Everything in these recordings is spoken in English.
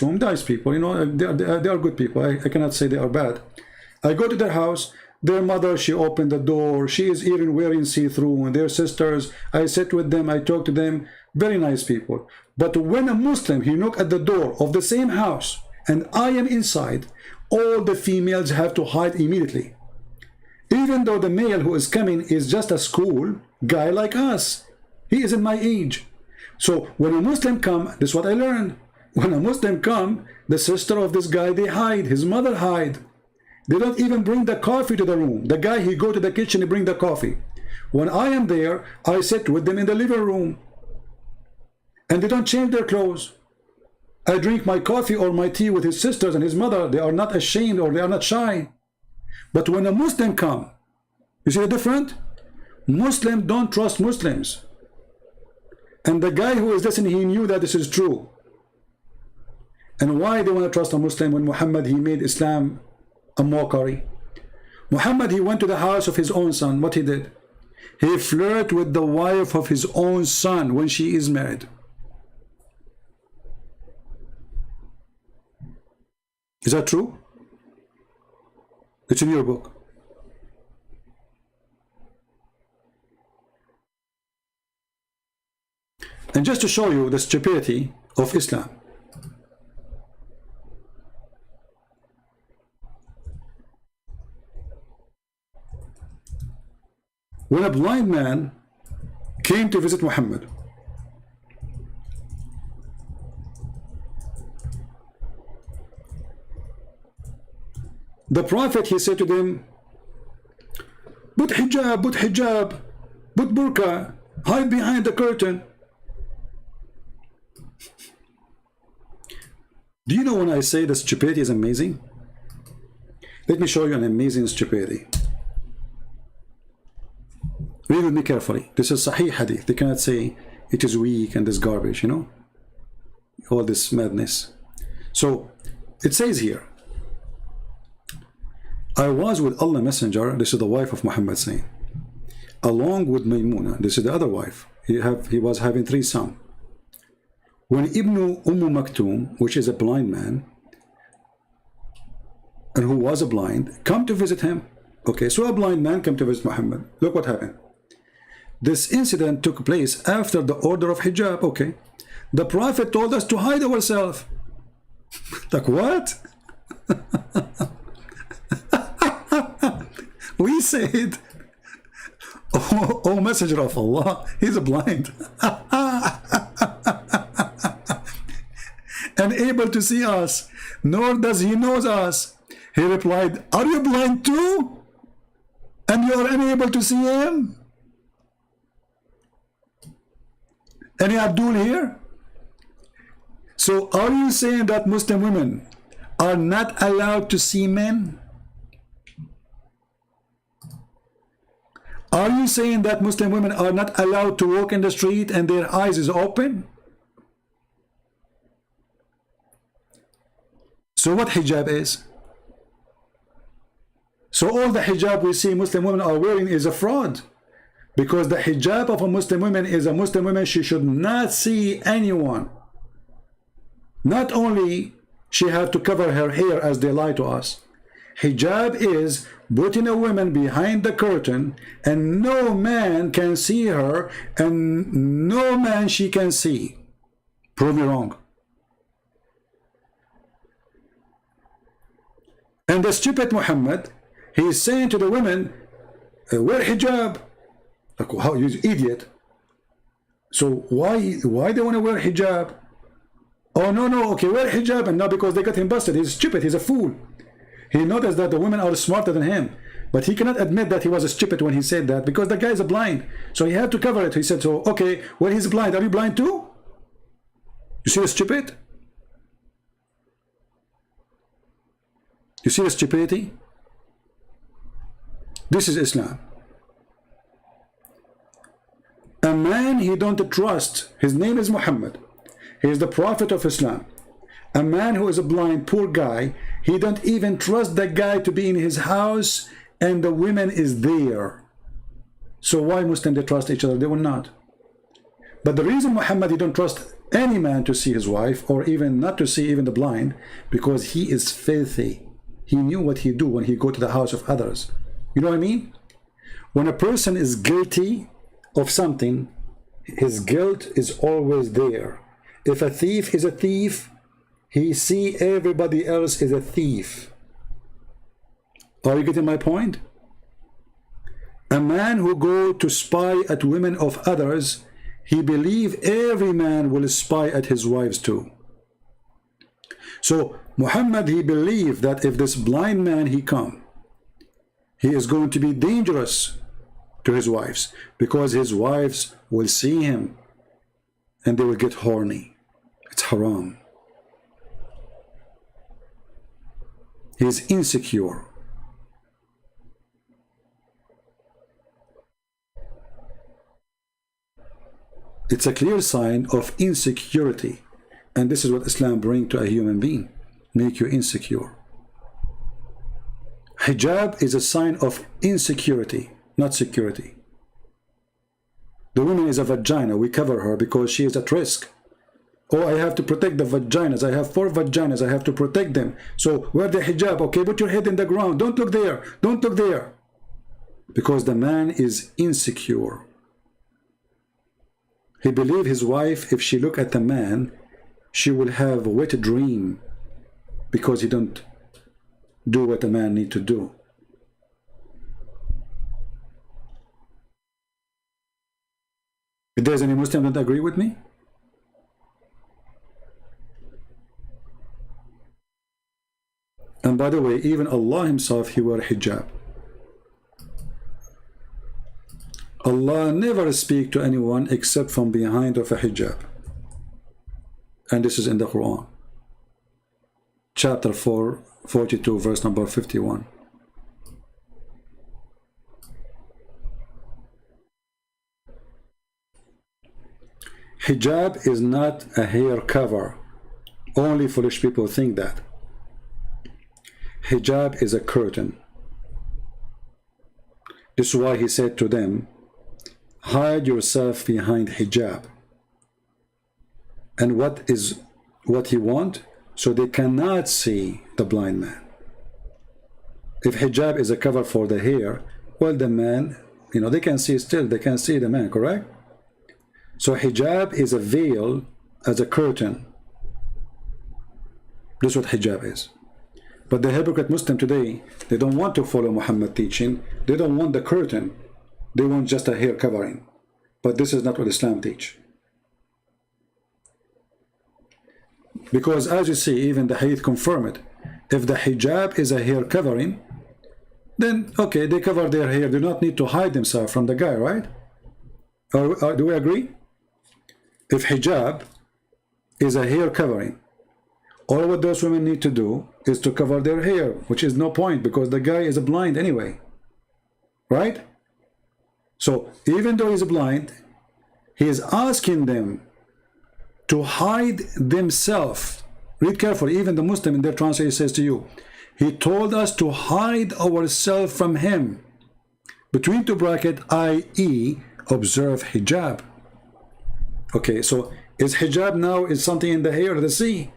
room, nice people, you know, they are good people. I cannot say they are bad. I go to their house, their mother, she opened the door, she is even wearing see-through, and their sisters, I sit with them, I talk to them, very nice people. But when a Muslim, he knock at the door of the same house, and I am inside, all the females have to hide immediately. Even though the male who is coming is just a school guy like us. He is in my age. So when a Muslim come, this is what I learned. When a Muslim come, the sister of this guy, they hide, his mother hide. They don't even bring the coffee to the room. The guy, he go to the kitchen, he bring the coffee. When I am there, I sit with them in the living room. And they don't change their clothes. I drink my coffee or my tea with his sisters and his mother. They are not ashamed or they are not shy. But when a Muslim come, you see the difference? Muslims don't trust Muslims. And the guy who is listening, he knew that this is true. And why they want to trust a Muslim when Muhammad, he made Islam a mockery? Muhammad, he went to the house of his own son. What he did? He flirted with the wife of his own son when she is married. Is that true? It's in your book. And just to show you the stupidity of Islam, when a blind man came to visit Muhammad, the Prophet, he said to them, put hijab, put burqa, hide behind the curtain. Do you know when I say the stupidity is amazing? Let me show you an amazing stupidity. Read with me carefully. This is Sahih Hadith. They cannot say it is weak and this garbage, you know, all this madness. So it says here, I was with Allah Messenger, this is the wife of Muhammad saying, along with Maymuna, this is the other wife. He was having 3 sons. When Ibn Maktoum, which is a blind man, and who was a blind, come to visit him. Okay, so a blind man came to visit Muhammad. Look what happened. This incident took place after the order of hijab. Okay, the Prophet told us to hide ourselves. Like what? We said, oh Messenger of Allah, he's blind. And able to see us, nor does he knows us. He replied, are you blind too? And you are unable to see him? Any Abdul here? So are you saying that Muslim women are not allowed to see men? Are you saying that Muslim women are not allowed to walk in the street and their eyes is open? So what hijab is? So all the hijab we see Muslim women are wearing is a fraud. Because the hijab of a Muslim woman is a Muslim woman, she should not see anyone. Not only she have to cover her hair as they lie to us. Hijab is putting a woman behind the curtain and no man can see her and no man she can see. Prove me wrong. And the stupid Muhammad, he is saying to the women, wear hijab. Like, how, you idiot. So why they want to wear hijab? Oh no, okay, wear hijab, and now because they got him busted, he's stupid, he's a fool. He noticed that the women are smarter than him, but he cannot admit that he was a stupid when he said that, because the guy is blind, so he had to cover it. He said, so okay, well, he's blind, are you blind too? You see the stupid? You see the stupidity? This is Islam. A man he don't trust, his name is Muhammad, he is the prophet of Islam. A man who is a blind, poor guy, he don't even trust the guy to be in his house and the women is there. So why Muslims they trust each other? They will not. But the reason Muhammad he don't trust any man to see his wife, or even not to see even the blind, because he is filthy. He knew what he do when he go to the house of others. You know what I mean? When a person is guilty of something, his guilt is always there. If a thief is a thief, he see everybody else is a thief. Are you getting my point? A man who go to spy at women of others, he believe every man will spy at his wives too. So Muhammad, he believed that if this blind man he come, he is going to be dangerous to his wives, because his wives will see him and they will get horny. It's haram. He is insecure. It's a clear sign of insecurity, and this is what Islam brings to a human being, make you insecure. Hijab is a sign of insecurity, not security. The woman is a vagina, we cover her because she is at risk. Oh, I have to protect the vaginas, I have 4 vaginas, I have to protect them. So wear the hijab, okay, put your head in the ground, don't look there, don't look there. Because the man is insecure. He believes his wife, if she look at the man, she will have a wet dream, because he don't do what a man need to do. If there's any Muslim that agree with me? And by the way, even Allah himself, he wore hijab. Allah never speak to anyone except from behind of a hijab. And this is in the Quran. Chapter 4, 42, verse number 51. Hijab is not a hair cover. Only foolish people think that. Hijab is a curtain. This is why he said to them, hide yourself behind hijab. And what he want? So they cannot see the blind man. If hijab is a cover for the hair, well, the man, you know, they can see still, they can see the man, correct? So hijab is a veil as a curtain. This is what hijab is. But the hypocrite Muslim today, they don't want to follow Muhammad teaching. They don't want the curtain. They want just a hair covering. But this is not what Islam teach. Because as you see, even the hadith confirm it. If the hijab is a hair covering, then okay, they cover their hair. They do not need to hide themselves from the guy, right? Do we agree? If hijab is a hair covering, all what those women need to do is to cover their hair, which is no point because the guy is blind anyway, right? So even though he's blind, he is asking them to hide themselves. Read carefully. Even the Muslim in their translation says to you, he told us to hide ourselves from him. Between two brackets, i.e. observe hijab. Okay, so is hijab now is something in the hair of the sea?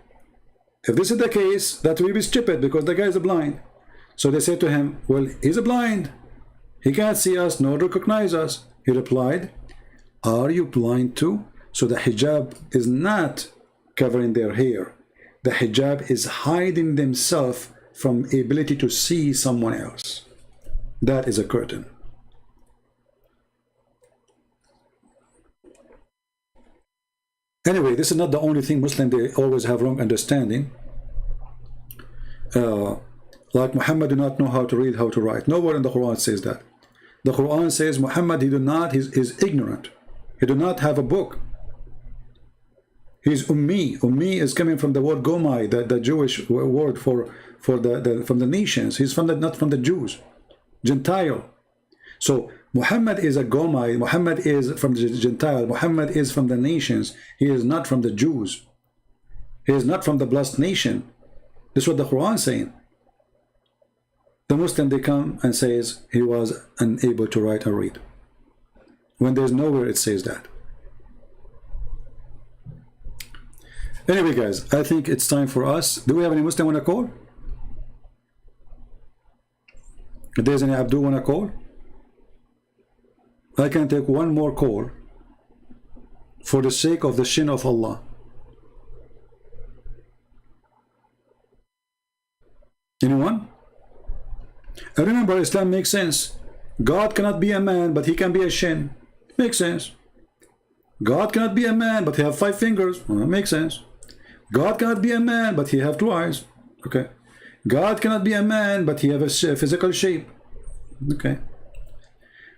If this is the case, that will be stupid because the guy is blind. So they said to him, well, he's blind. He can't see us nor recognize us. He replied, are you blind too? So the hijab is not covering their hair. The hijab is hiding themselves from ability to see someone else. That is a curtain. Anyway, this is not the only thing Muslims, they always have wrong understanding. Like Muhammad do not know how to read, how to write. Nowhere in the Quran says that. The Quran says Muhammad, he do not, is ignorant. He do not have a book. He's ummi. Ummi is coming from the word gomai, the Jewish word for from the nations. He's from not from the Jews, Gentile. So Muhammad is a gomai. Muhammad is from the Gentile. Muhammad is from the nations. He is not from the Jews. He is not from the blessed nation. This is what the Quran is saying. The Muslim, they come and says he was unable to write or read, when there's nowhere it says that. Anyway, guys, I think it's time for us. Do we have any Muslim want to call? If there's any Abdul want to call? I can take one more call for the sake of the shin of Allah. Anyone? And remember, Islam makes sense. God cannot be a man, but he can be a shin. Makes sense. God cannot be a man, but he have 5 fingers. Well, makes sense. God cannot be a man, but he have 2 eyes. Okay. God cannot be a man, but he have a physical shape. Okay.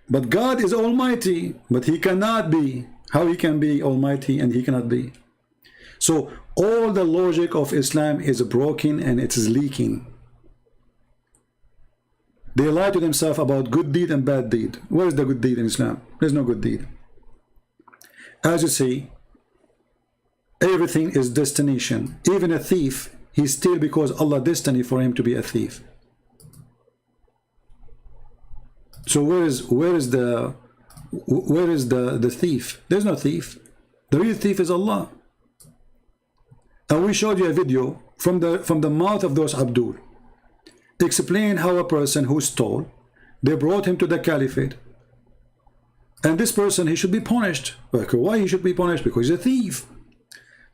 But God is almighty, but he cannot be. How he can be almighty and he cannot be? So all the logic of Islam is broken and it is leaking. They lie to themselves about good deed and bad deed. Where is the good deed in Islam? There's no good deed. As you see, everything is destination. Even a thief, he steals because Allah destined for him to be a thief. So where is the thief? There's no thief. The real thief is Allah. And we showed you a video from the mouth of those Abdul, explain how a person who stole, they brought him to the caliphate, and this person, he should be punished. Why he should be punished? Because he's a thief.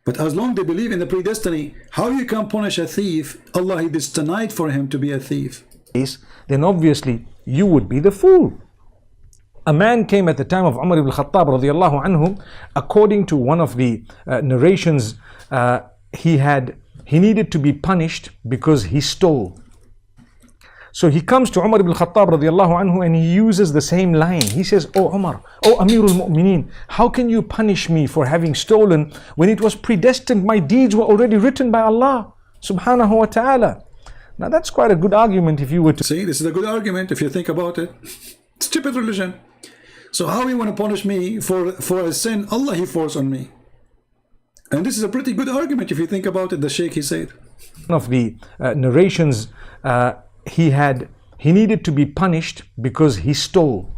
But as long as they believe in the predestiny, how you can punish a thief? Allah, he destined for him to be a thief. Then obviously you would be the fool. A man came at the time of Umar ibn Khattab radiallahu anhu. According to one of the narrations, he needed to be punished because he stole. So he comes to Umar ibn Khattab radiallahu anhu and he uses the same line. He says, "Oh Umar, oh Amirul Mu'mineen, how can you punish me for having stolen when it was predestined? My deeds were already written by Allah subhanahu wa ta'ala." Now that's quite a good argument if you were to see. This is a good argument if you think about it. Stupid religion. So how you want to punish me for a sin Allah he forced on me? And this is a pretty good argument if you think about it. The Sheikh, he said, one of the narrations, he needed to be punished because he stole.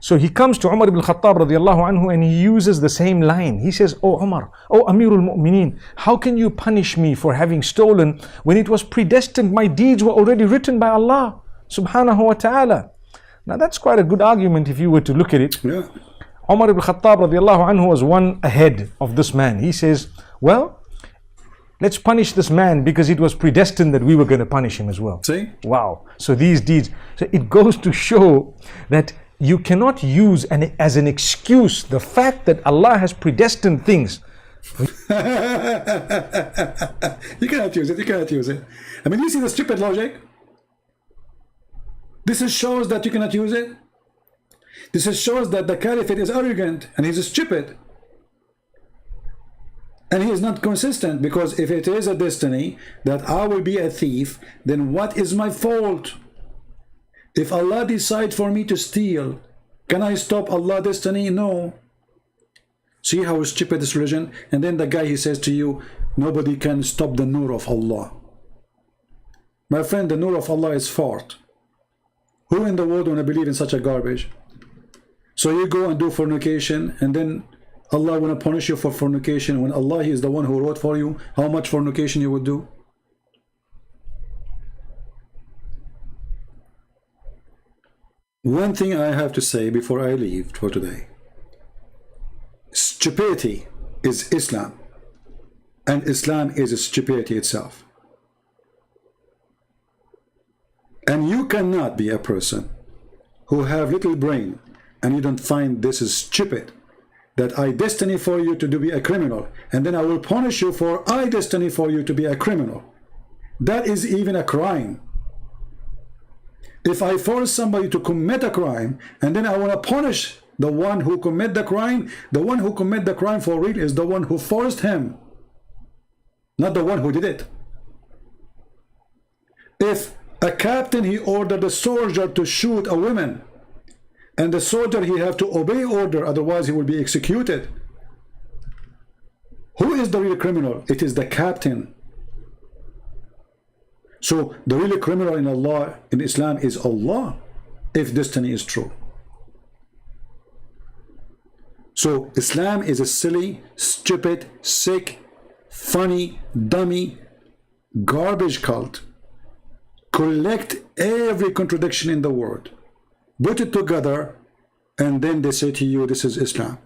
So he comes to Umar ibn Khattab radiallahu anhu and he uses the same line. He says, "Oh Umar, oh Amirul Mu'mineen, how can you punish me for having stolen when it was predestined? My deeds were already written by Allah subhanahu wa ta'ala." Now that's quite a good argument if you were to look at it. Yeah. Umar ibn Khattab radiallahu anhu was one ahead of this man. He says, "Well, let's punish this man because it was predestined that we were going to punish him as well." See? Wow. So these deeds, so it goes to show that you cannot use as an excuse the fact that Allah has predestined things. You cannot use it. You cannot use it. I mean, you see the stupid logic? This shows that you cannot use it. This shows that the caliphate is arrogant and he's stupid. And he is not consistent, because if it is a destiny that I will be a thief, then what is my fault? If Allah decides for me to steal, can I stop Allah's destiny? No. See how stupid this religion? And then the guy, he says to you, nobody can stop the nur of Allah. My friend, the nur of Allah is fart. Who in the world want to believe in such a garbage? So you go and do fornication, and then Allah want to punish you for fornication when Allah, he is the one who wrote for you how much fornication you would do. One thing I have to say before I leave for today: stupidity is Islam, and Islam is stupidity itself. And you cannot be a person who have little brain and you don't find this is stupid, that I destiny for you to be a criminal, and then I will punish you for I destiny for you to be a criminal. That is even a crime. If I force somebody to commit a crime and then I want to punish the one who commit the crime, the one who commit the crime for real is the one who forced him, not the one who did it. If a captain, he ordered a soldier to shoot a woman, and the soldier, he have to obey order, otherwise he will be executed. Who is the real criminal? It is the captain. So the real criminal in Allah, in Islam, is Allah, if destiny is true. So Islam is a silly, stupid, sick, funny, dummy, garbage cult. Collect every contradiction in the word, put it together, and then they say to you, this is Islam.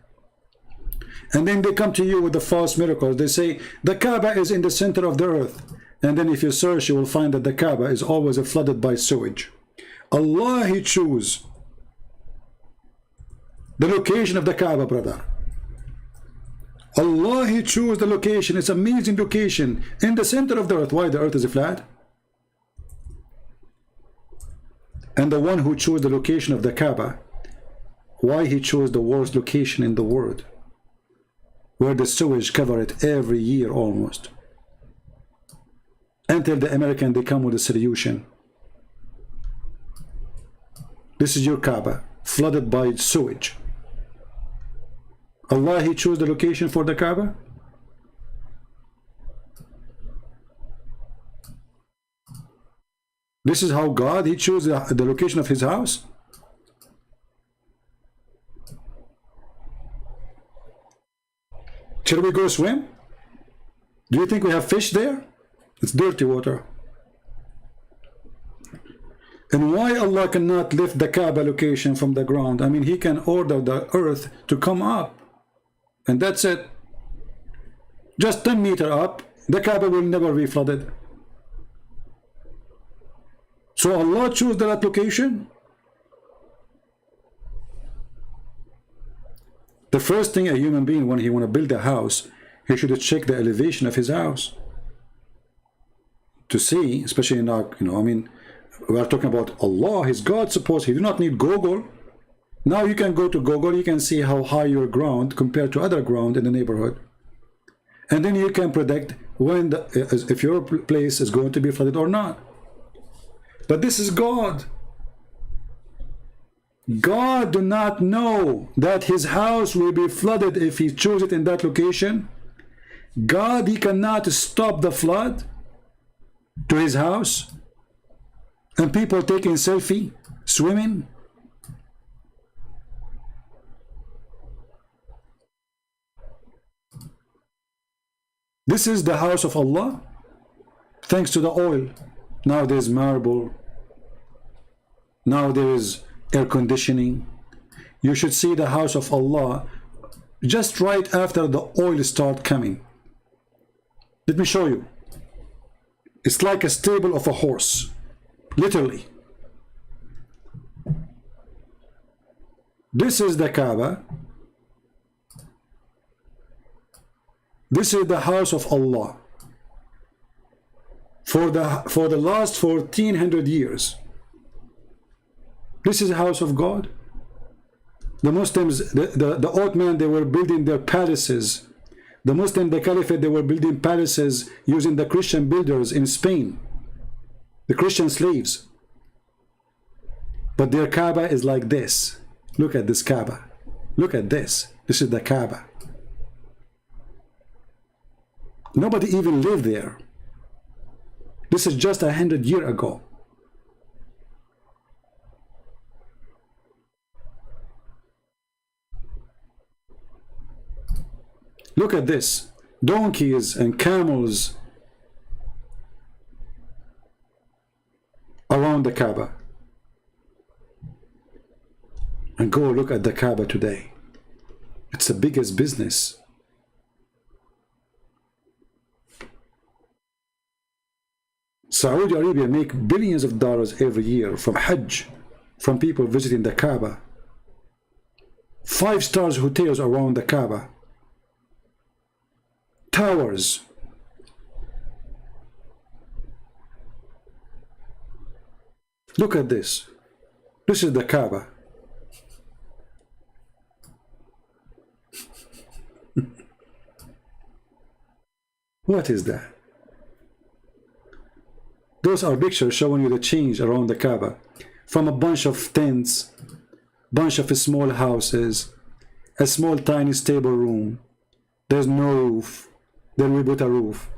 And then they come to you with the false miracles. They say the Kaaba is in the center of the earth. And then if you search, you will find that the Kaaba is always flooded by sewage. Allah, He chose the location of the Kaaba, brother. Allah, He chose the location. It's an amazing location in the center of the earth. Why the earth is flat? And the one who chose the location of the Kaaba, why he chose the worst location in the world, where the sewage cover it every year almost, until the American they come with a solution. This is your Kaaba, flooded by sewage. Allah, He chose the location for the Kaaba. This is how God, He chose the location of His house. Shall we go swim? Do you think we have fish there? It's dirty water. And why Allah cannot lift the Kaaba location from the ground? I mean, He can order the earth to come up, and that's it. Just 10 meters up, the Kaaba will never be flooded. So Allah chose that location. The first thing a human being, when he want to build a house, he should check the elevation of his house to see, especially in our, I mean, we are talking about Allah, His God. Suppose He do not need Google. Now you can go to Google, you can see how high your ground compared to other ground in the neighborhood, and then you can predict when if your place is going to be flooded or not. But this is God. God do not know that His house will be flooded if He chose it in that location. God, He cannot stop the flood to His house, and people taking selfie, swimming. This is the house of Allah, thanks to the oil. Now there's marble. Now there is air conditioning. You should see the house of Allah just right after the oil start coming. Let me show you. It's like a stable of a horse, literally. This is the Kaaba. This is the house of Allah. For the last 1400 years, this is the house of God. The Muslims, the Ottoman, they were building their palaces. The Muslim, the Caliphate, they were building palaces using the Christian builders in Spain, the Christian slaves. But their Kaaba is like this. Look at this Kaaba. Look at this. This is the Kaaba. Nobody even lived there. This is just 100 years ago. Look at this. Donkeys and camels around the Kaaba. And go look at the Kaaba today. It's the biggest business. Saudi Arabia make billions of dollars every year from Hajj, from people visiting the Kaaba. 5-star hotels around the Kaaba. Towers. Look at this. This is the Kaaba. What is that? Those are pictures showing you the change around the Kaaba. From a bunch of tents, bunch of small houses, a small tiny stable room. There's no roof. Then we put a roof.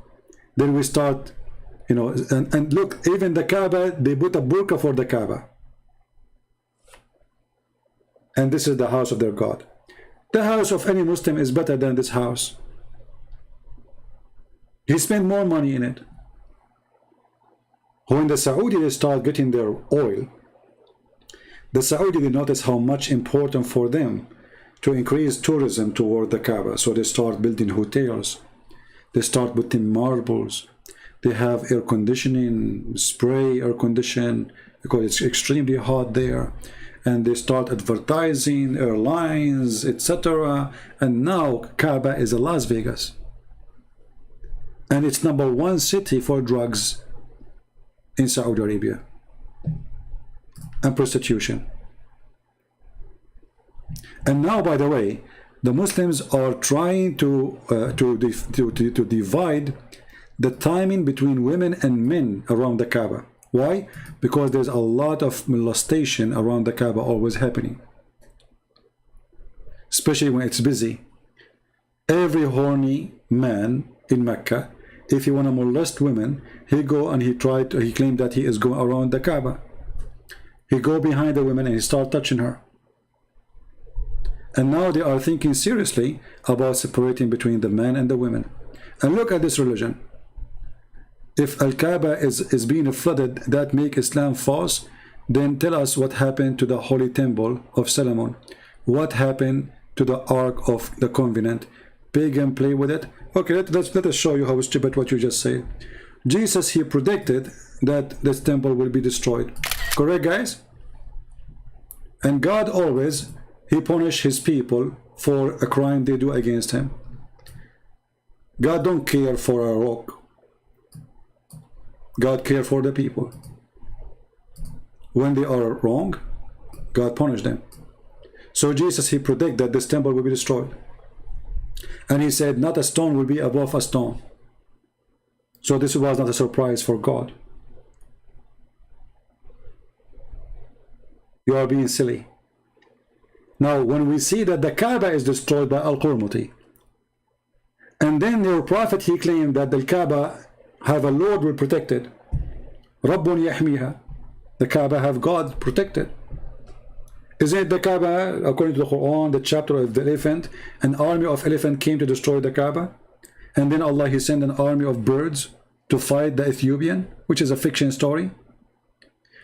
Then we start, and look, even the Kaaba, they put a burqa for the Kaaba. And this is the house of their God. The house of any Muslim is better than this house. He spent more money in it. When the Saudi they start getting their oil, the Saudi they notice how much important for them to increase tourism toward the Kaaba. So they start building hotels. They start putting marbles. They have air conditioning, spray air condition, because it's extremely hot there. And they start advertising airlines, etc. And now Kaaba is a Las Vegas. And it's #1 city for drugs in Saudi Arabia and prostitution. And now, by the way, the Muslims are trying to divide the timing between women and men around the Kaaba. Why? Because there's a lot of molestation around the Kaaba always happening, especially when it's busy. Every horny man in Mecca, if he want to molest women, he go and he claimed that he is going around the Kaaba. He go behind the women and he start touching her. And now they are thinking seriously about separating between the men and the women. And look at this religion. If Al-Kaaba is being flooded, that make Islam false, then tell us what happened to the Holy Temple of Solomon. What happened to the Ark of the Covenant? Pagan play with it. Okay, let us show you how stupid what you just said. Jesus, he predicted that this temple will be destroyed. Correct, guys? And God always, he punish his people for a crime they do against him. God don't care for a rock. God care for the people. When they are wrong, God punish them. So Jesus, he predict that this temple will be destroyed. And he said, not a stone will be above a stone. So this was not a surprise for God. You are being silly. Now, when we see that the Kaaba is destroyed by Al-Qurmuti, and then your prophet, he claimed that the Kaaba have a Lord will protect it. Rabbun yahmiha. The Kaaba have God protected. Isn't it the Kaaba, according to the Quran, the chapter of the elephant, an army of elephant came to destroy the Kaaba, and then Allah, he sent an army of birds to fight the Ethiopian, which is a fiction story?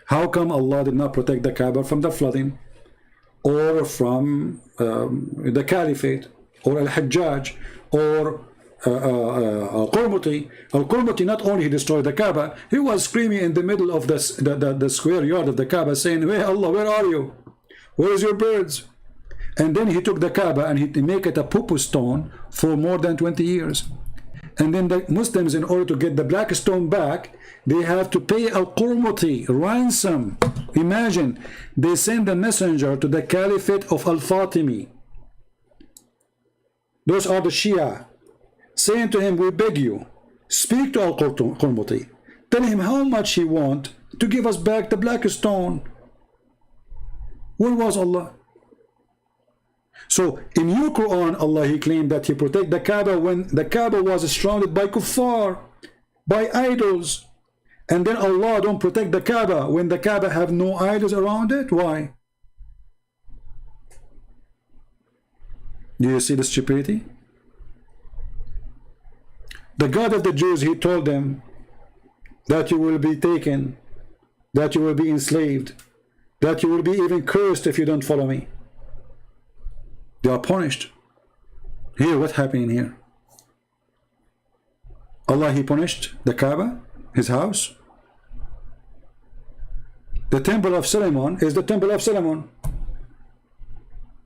How come Allah did not protect the Kaaba from the flooding, or from the Caliphate, or Al-Hajjaj, or Al-Qurmuti? Al-Qurmuti not only he destroyed the Kaaba, he was screaming in the middle of the square yard of the Kaaba, saying, "Hey Allah, where are you? Where's your birds?" And then he took the Kaaba and he make it a poo-poo stone for more than 20 years. And then the Muslims, in order to get the black stone back, they have to pay Al-Qurmuti ransom. Imagine, they send a messenger to the Caliphate of Al-Fatimi. Those are the Shia, saying to him, "We beg you, speak to Al-Qurmuti. Tell him how much he want to give us back the black stone." Where was Allah? So in your Quran, Allah, he claimed that he protect the Kaaba when the Kaaba was surrounded by kuffar, by idols. And then Allah don't protect the Kaaba when the Kaaba have no idols around it. Why? Do you see the stupidity? The God of the Jews, he told them that you will be taken, that you will be enslaved, that you will be even cursed if you don't follow me. They are punished. Here, what's happening here? Allah, he punished the Kaaba, his house. The temple of Solomon is the temple of Solomon.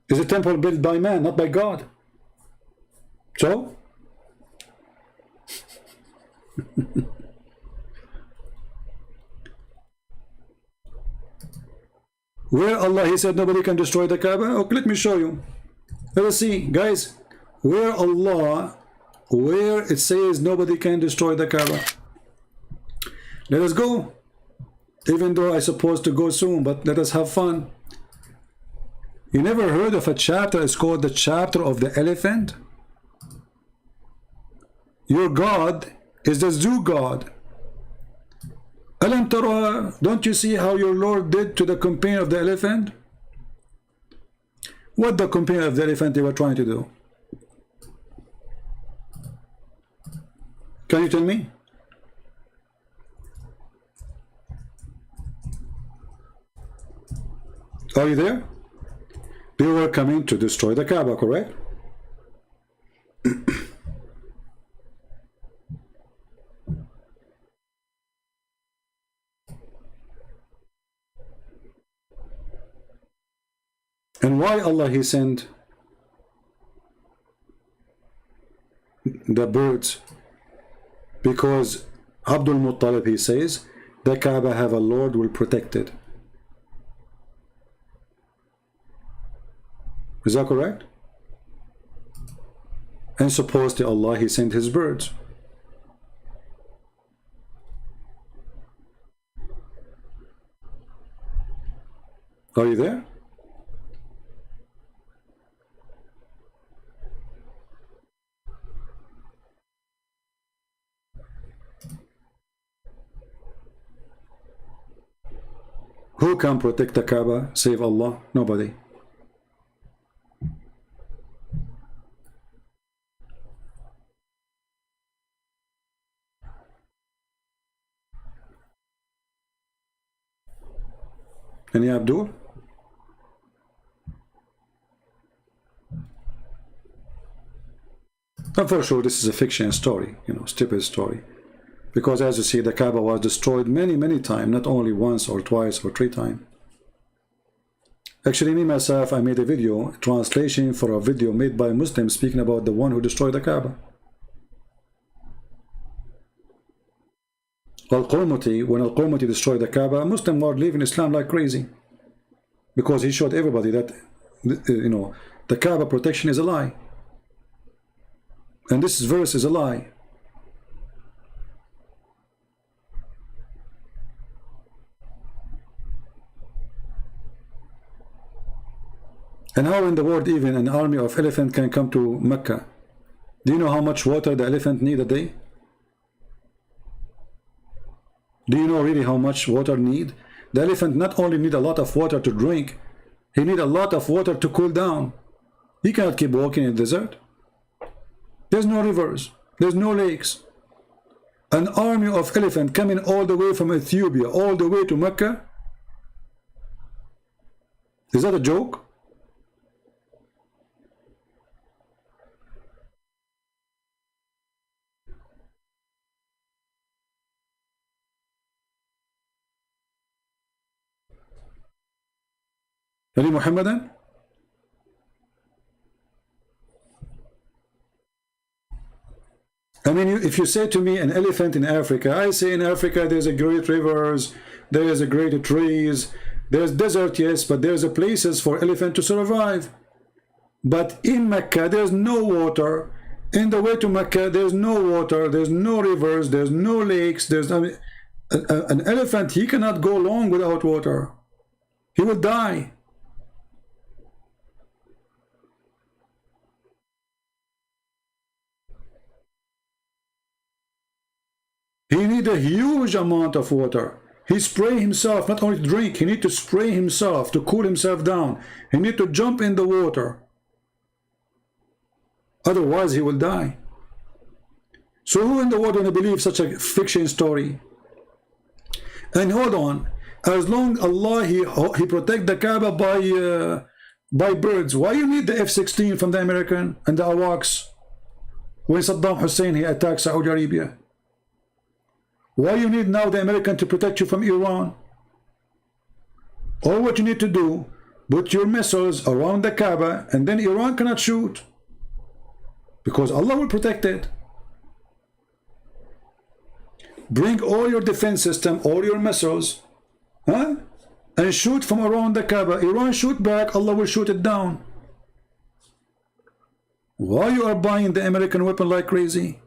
Is a temple built by man, not by God. So, where Allah, he said nobody can destroy the Kaaba? Okay, let me show you. Let us see, guys, where Allah, where it says nobody can destroy the Kaaba. Let us go. Even though I'm supposed to go soon, but let us have fun. You never heard of a chapter? It's called the chapter of the elephant. Your God is the zoo God. Alam tara, don't you see how your Lord did to the companion of the elephant? What the companion of the elephant they were trying to do? Can you tell me? Are you there? They were coming to destroy the Kaaba, correct? And why Allah He sent the birds? Because Abdul Muttalib, he says, the Kaaba have a Lord will protect it. Is that correct? And supposedly Allah He sent His birds. Are you there? Who can protect the Kaaba save Allah? Nobody. Any Abdul? And for sure this is a fiction story, you know, stupid story. Because as you see, the Kaaba was destroyed many times, not only once or twice or 3 times. Actually, me myself, I made a video, translation for a video made by Muslims speaking about the one who destroyed the Kaaba. Al-Qurmuti, when Al-Qurmuti destroyed the Kaaba, Muslims were leaving Islam like crazy. Because he showed everybody that, you know, the Kaaba protection is a lie. And this verse is a lie. And how in the world even an army of elephant can come to Mecca? Do you know how much water the elephant need a day? Do you know really how much water need? The elephant not only need a lot of water to drink, he need a lot of water to cool down. He cannot keep walking in the desert. There's no rivers, there's no lakes. An army of elephant coming all the way from Ethiopia, all the way to Mecca. Is that a joke? Any Muhammadan? I mean, if you say to me an elephant in Africa, I say in Africa there's a great rivers, there is a great trees, there's desert, yes, but there's a places for elephant to survive. But in Mecca there's no water. In the way to Mecca there's no water, there's no rivers, there's no lakes. There's, I mean, an elephant, he cannot go long without water. He will die. He need a huge amount of water. He spray himself, not only to drink, he need to spray himself to cool himself down. He need to jump in the water. Otherwise he will die. So who in the world will believe such a fiction story? And hold on, as long Allah he protect the Kaaba by birds, why you need the F-16 from the American and the Awaks when Saddam Hussein he attacked Saudi Arabia? Why you need now the American to protect you from Iran? All what you need to do, put your missiles around the Kaaba and then Iran cannot shoot. Because Allah will protect it. Bring all your defense system, all your missiles, huh? And shoot from around the Kaaba. Iran shoot back, Allah will shoot it down. Why you are buying the American weapon like crazy?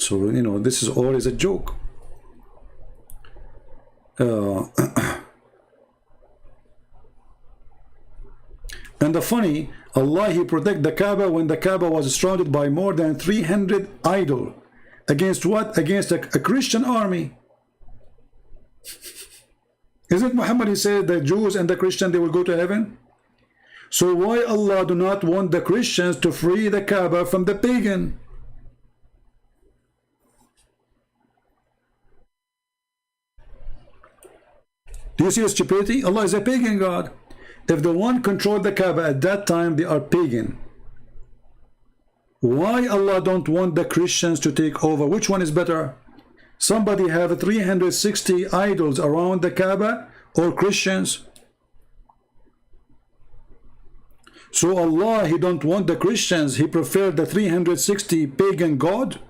So, you know, this is always a joke. And the funny, Allah he protect the Kaaba when the Kaaba was surrounded by more than 300 idols. Against what? Against a Christian army. Isn't Muhammad, he said the Jews and the Christians, they will go to heaven? So why Allah do not want the Christians to free the Kaaba from the pagan? Do you see the stupidity? Allah is a pagan God. If the one controlled the Kaaba at that time, they are pagan. Why Allah don't want the Christians to take over? Which one is better? Somebody have 360 idols around the Kaaba, or Christians? So Allah, He don't want the Christians, He preferred the 360 pagan God?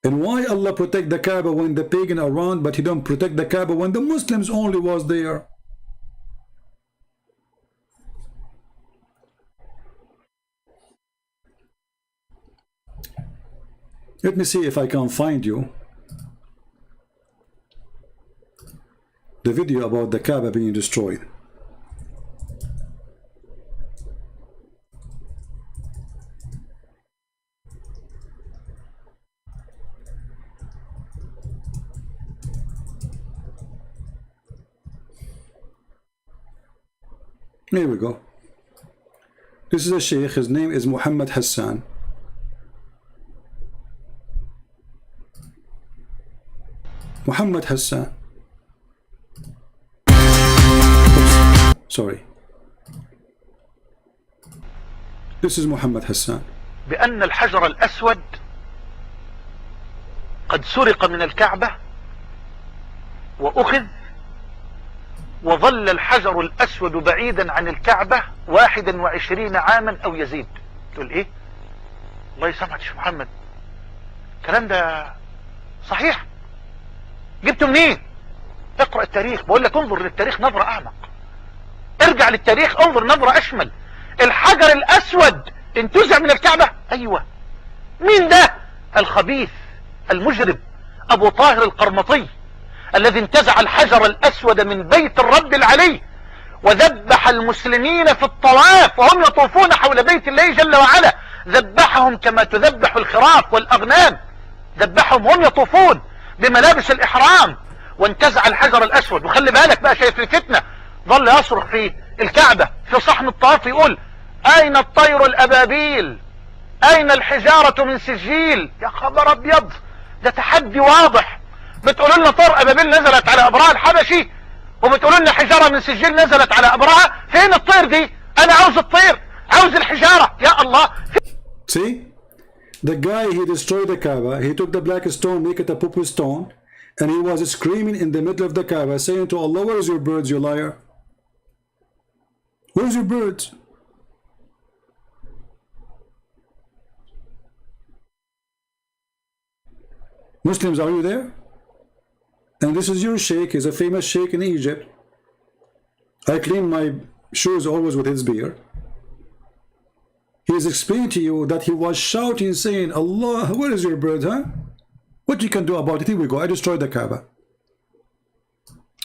And why Allah protect the Kaaba when the pagan are around, but He don't protect the Kaaba when the Muslims only was there? Let me see if I can find you the video about the Kaaba being destroyed. Here we go. This is a sheikh, his name is Muhammad Hassan. Muhammad Hassan. Sorry. This is Muhammad Hassan. بأن الحجر الأسود قد سرق من الكعبة وأخذ، وظل الحجر الأسود بعيدا عن الكعبة 21 عاما أو يزيد. تقول إيه؟ الله يسامحك يا شيخ محمد، الكلام ده صحيح؟ جبته منين؟ اقرأ التاريخ، بقول لك انظر للتاريخ نظرة أعمق، ارجع للتاريخ انظر نظرة أشمل. الحجر الأسود انتزع من الكعبة؟ أيوة. مين ده؟ الخبيث المجرم أبو طاهر القرمطي الذي انتزع الحجر الأسود من بيت الرب العلي وذبح المسلمين في الطواف وهم يطوفون حول بيت الله جل وعلا، ذبحهم كما تذبح الخراف والأغنام، ذبحهم وهم يطوفون بملابس الإحرام، وانتزع الحجر الأسود. وخلي بالك بقى، شايف الفتنة، ظل يصرخ في الكعبة في صحن الطواف يقول: أين الطير الأبابيل؟ أين الحجارة من سجيل؟ يا خبر أبيض، ده تحدي واضح. بتقولوا لنا طير أبابيل نزلت على أبرهة الحبشي، وبتقولوا لنا حجارة من سجيل نزلت على أبرهة. فين الطير دي؟ أنا عاوز الطير، عاوز الحجارة. يا الله. See? The guy, he destroyed the Kaaba, he took the black stone, make it a purple stone, and he was screaming in the middle of the Kaaba, saying to Allah, where is your birds, you liar? Where's your birds? Muslims, are you there? And this is your sheikh, he's a famous sheikh in Egypt. I clean my shoes always with his beard. He is explaining to you that he was shouting, saying, Allah, where is your bird, huh? What you can do about it? Here we go. I destroyed the Kaaba.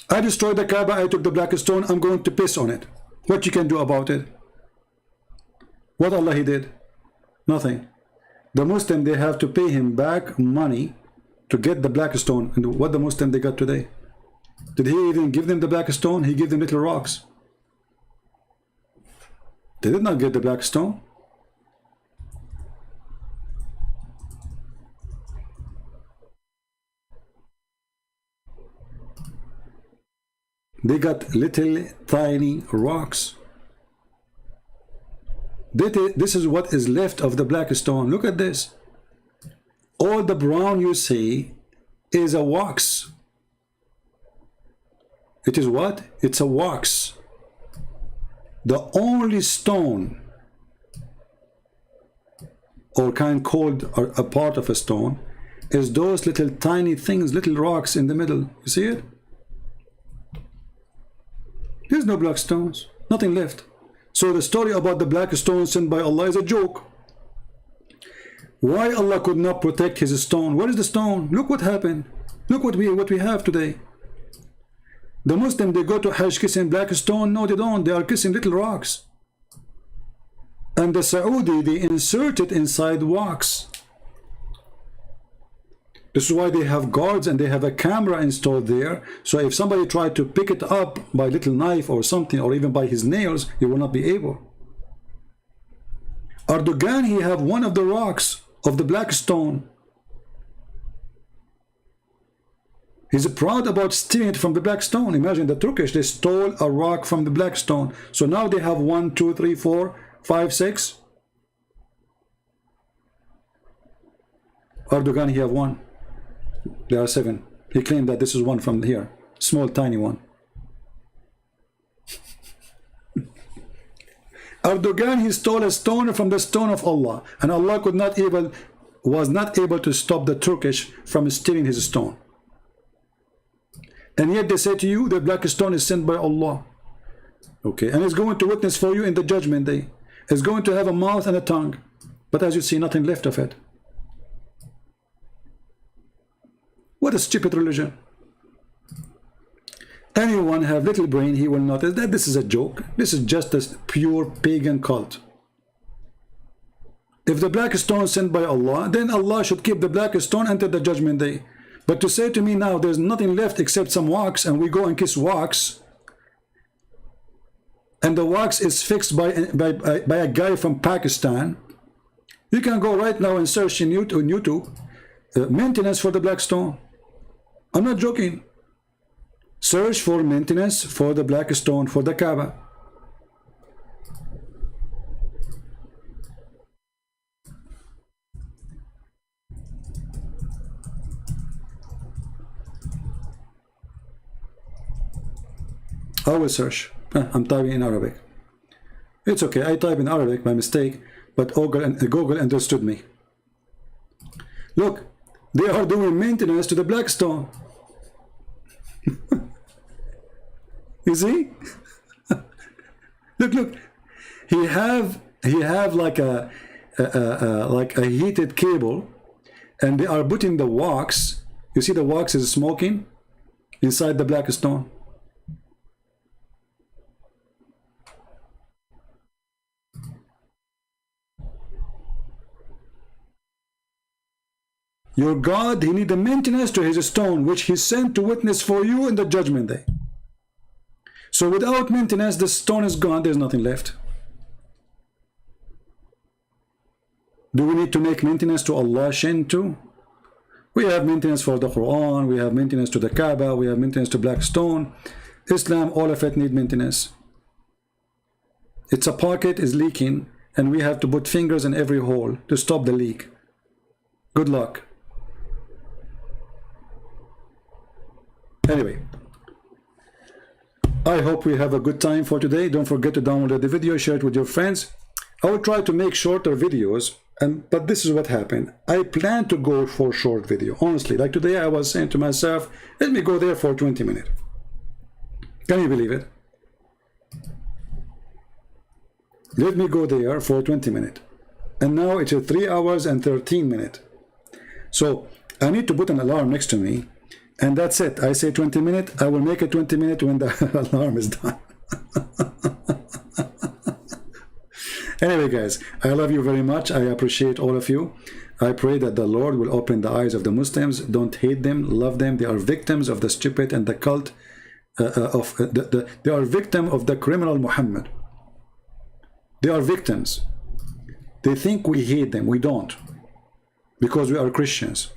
I destroyed the Kaaba. I took the black stone. I'm going to piss on it. What you can do about it? What Allah he did? Nothing. The Muslim, they have to pay him back money to get the black stone. And what the Muslim they got today? Did he even give them the black stone? He gave them little rocks. They did not get the black stone. They got little tiny rocks. This is what is left of the black stone. Look at this. All the brown you see is a wax. It is what? It's a wax. The only stone, or kind called a part of a stone, is those little tiny things, little rocks in the middle. You see it? There's no black stones, nothing left. So the story about the black stone sent by Allah is a joke. Why Allah could not protect his stone? Where is the stone? Look what happened. Look what we have today. The Muslim, they go to Hajj kissing black stone. No, they don't. They are kissing little rocks. And the Saudi, they insert it inside wax. This is why they have guards and they have a camera installed there. So if somebody tried to pick it up by a little knife or something, or even by his nails, he will not be able. Erdogan, he have one of the rocks of the black stone. He's proud about stealing it from the black stone. Imagine the Turkish, they stole a rock from the black stone. So now they have 1, 2, 3, 4, 5, 6. Erdogan, he have one. There are 7. He claimed that this is one from here. Small, tiny one. Erdogan, he stole a stone from the stone of Allah. And Allah was not able to stop the Turkish from stealing his stone. And yet they say to you, the black stone is sent by Allah. Okay, and it's going to witness for you in the judgment day. It's going to have a mouth and a tongue. But as you see, nothing left of it. What a stupid religion. Anyone have little brain, he will notice that this is a joke. This is just a pure pagan cult. If the black stone is sent by Allah, then Allah should keep the black stone until the judgment day. But to say to me now there's nothing left except some wax, and we go and kiss wax, and the wax is fixed by a guy from Pakistan. You can go right now and search on YouTube maintenance for the black stone. I'm not joking. Search for maintenance for the black stone for the Kaaba. I will search. I'm typing in Arabic. It's okay. I type in Arabic by mistake, but Google understood me. Look, they are doing maintenance to the black stone. You see? Look. He have like a heated cable, and they are putting the wax. You see the wax is smoking inside the black stone. Your God, he need the maintenance to his stone, which he sent to witness for you in the judgment day. So without maintenance, the stone is gone. There's nothing left. Do we need to make maintenance to Allah Shin too? We have maintenance for the Quran. We have maintenance to the Kaaba. We have maintenance to black stone. Islam, all of it need maintenance. It's a pocket is leaking, and we have to put fingers in every hole to stop the leak. Good luck. Anyway, I hope we have a good time for today. Don't forget to download the video, share it with your friends. I will try to make shorter videos, but this is what happened. I plan to go for short video. Honestly, like today I was saying to myself, let me go there for 20 minutes. Can you believe it? Let me go there for 20 minutes. And now it's 3 hours and 13 minutes. So I need to put an alarm next to me. And that's it. I say 20 minutes. I will make it 20 minutes when the alarm is done. Anyway, guys, I love you very much. I appreciate all of you. I pray that the Lord will open the eyes of the Muslims. Don't hate them. Love them. They are victims of the stupid and the cult. They are victims of the criminal Muhammad. They are victims. They think we hate them. We don't. Because we are Christians.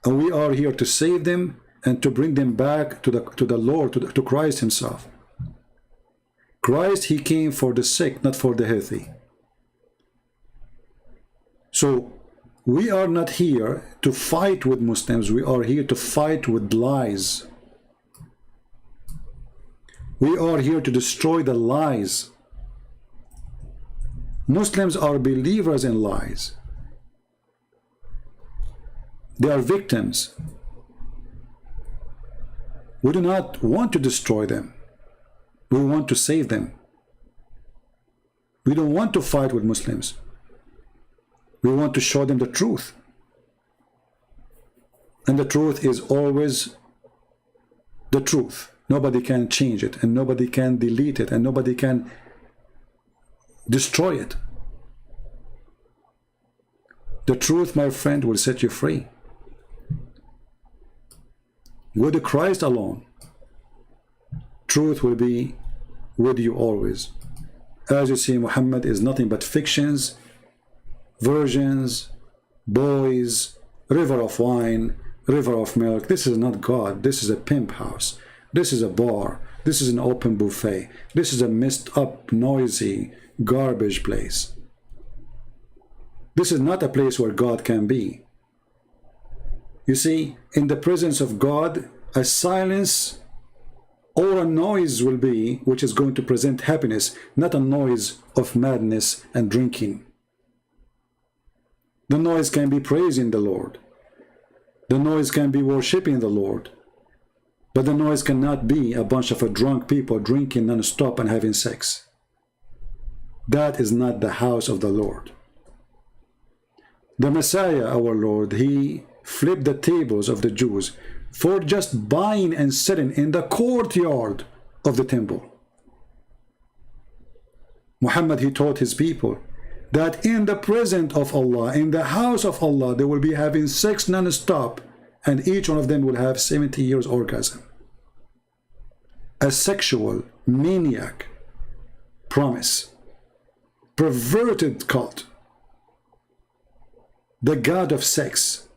And we are here to save them and to bring them back to the Lord, to Christ himself. Christ, he came for the sick, not for the healthy. So we are not here to fight with Muslims. We are here to fight with lies. We are here to destroy the lies. Muslims are believers in lies. They are victims. We do not want to destroy them. We want to save them. We don't want to fight with Muslims. We want to show them the truth. And the truth is always the truth. Nobody can change it, and nobody can delete it, and nobody can destroy it. The truth, my friend, will set you free. with Christ alone, truth will be with you always. As you see, Muhammad is nothing but fictions, virgins, boys, river of wine, river of milk. This is not God. This is a pimp house. This is a bar. This is an open buffet. This is a messed up, noisy, garbage place. This is not a place where God can be. You see, in the presence of God, a silence or a noise will be, which is going to present happiness, not a noise of madness and drinking. The noise can be praising the Lord. The noise can be worshiping the Lord. But the noise cannot be a bunch of drunk people drinking non-stop and having sex. That is not the house of the Lord. The Messiah, our Lord, he flipped the tables of the Jews for just buying and selling in the courtyard of the temple. Muhammad, he taught his people that in the presence of Allah, in the house of Allah, they will be having sex non-stop, and each one of them will have 70 years orgasm. A sexual maniac promise, perverted cult, the god of sex.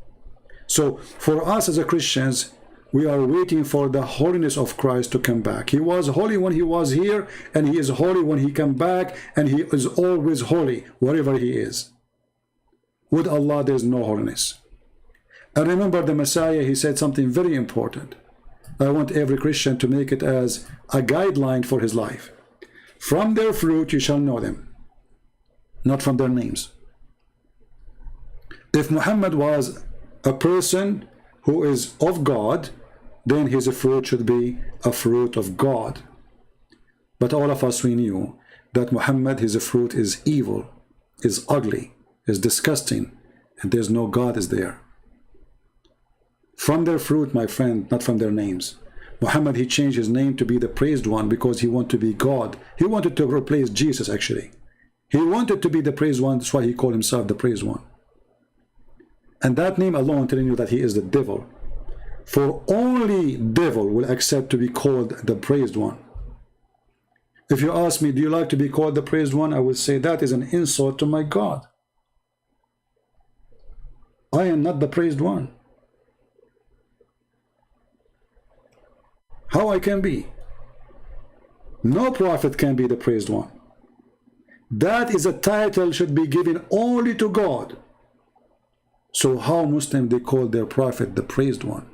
So for us as a Christians, we are waiting for the holiness of Christ to come back. He was holy when he was here, and he is holy when he comes back, and he is always holy wherever he is. With Allah, there is no holiness. And remember the Messiah, he said something very important. I want every Christian to make it as a guideline for his life. From their fruit you shall know them, not from their names. If Muhammad was a person who is of God, then his fruit should be a fruit of God. But all of us, we knew that Muhammad, his fruit is evil, is ugly, is disgusting, and there's no God is there. From their fruit, my friend, not from their names. Muhammad, he changed his name to be the praised one because he wanted to be God. He wanted to replace Jesus, actually. He wanted to be the praised one. That's why he called himself the praised one. And that name alone telling you that he is the devil. For only devil will accept to be called the praised one. If you ask me, do you like to be called the praised one? I would say that is an insult to my God. I am not the praised one. How I can be? No prophet can be the praised one. That is a title should be given only to God. So how Muslim they call their prophet the praised one?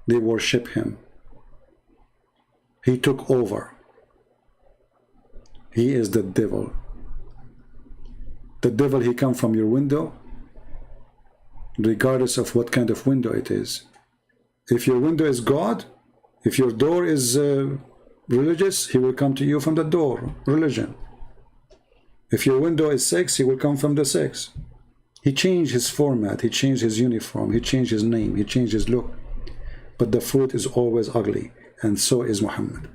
They worship him. He took over. He is the devil. The devil, he come from your window, regardless of what kind of window it is. If your window is God, if your door is religious, he will come to you from the door, religion. If your window is sex, he will come from the sex. He changed his format, he changed his uniform, he changed his name, he changed his look. But the fruit is always ugly, and so is Muhammad.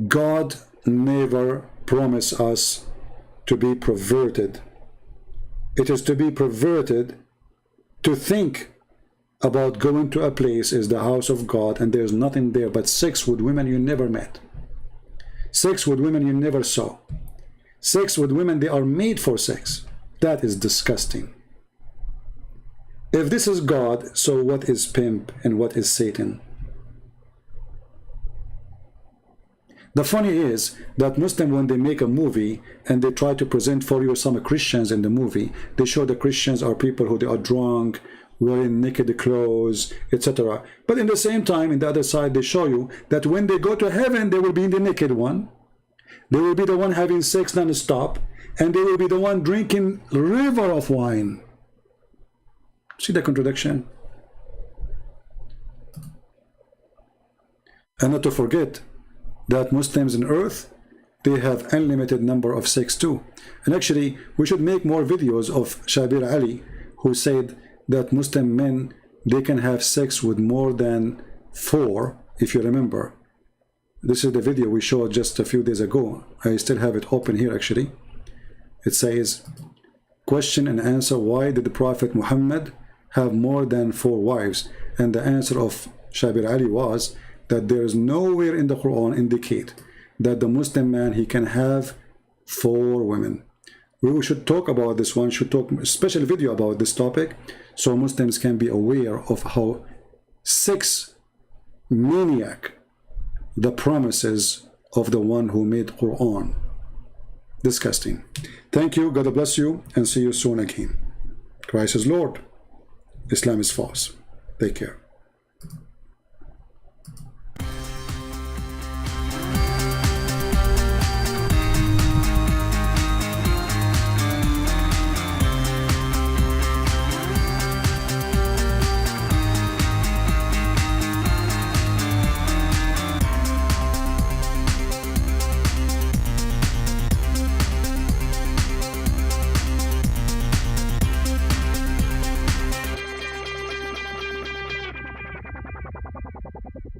God never promised us to be perverted. It is to be perverted to think about going to a place is the house of God and there's nothing there but sex with women you never met. Sex with women you never saw. Sex with women, they are made for sex. That is disgusting. If this is God, so what is pimp and what is Satan? The funny is that Muslims, when they make a movie and they try to present for you some Christians in the movie, they show the Christians are people who they are drunk, wearing naked clothes, etc. But in the same time, in the other side, they show you that when they go to heaven, they will be the naked one. They will be the one having sex non-stop, and they will be the one drinking river of wine. See the contradiction? And not to forget that Muslims in earth, they have unlimited number of sex too. And actually, we should make more videos of Shabir Ali, who said that Muslim men, they can have sex with more than 4, if you remember. This is the video we showed just a few days ago. I still have it open here actually. It says, question and answer, why did the Prophet Muhammad have more than 4 wives? And the answer of Shabir Ali was that there is nowhere in the Quran indicate that the Muslim man, he can have 4 women. We should talk about this one, should talk a special video about this topic, so Muslims can be aware of how 6 maniac the promises of the one who made Quran. Disgusting. Thank you, God bless you, and see you soon again. Christ is Lord, Islam is false. Take care.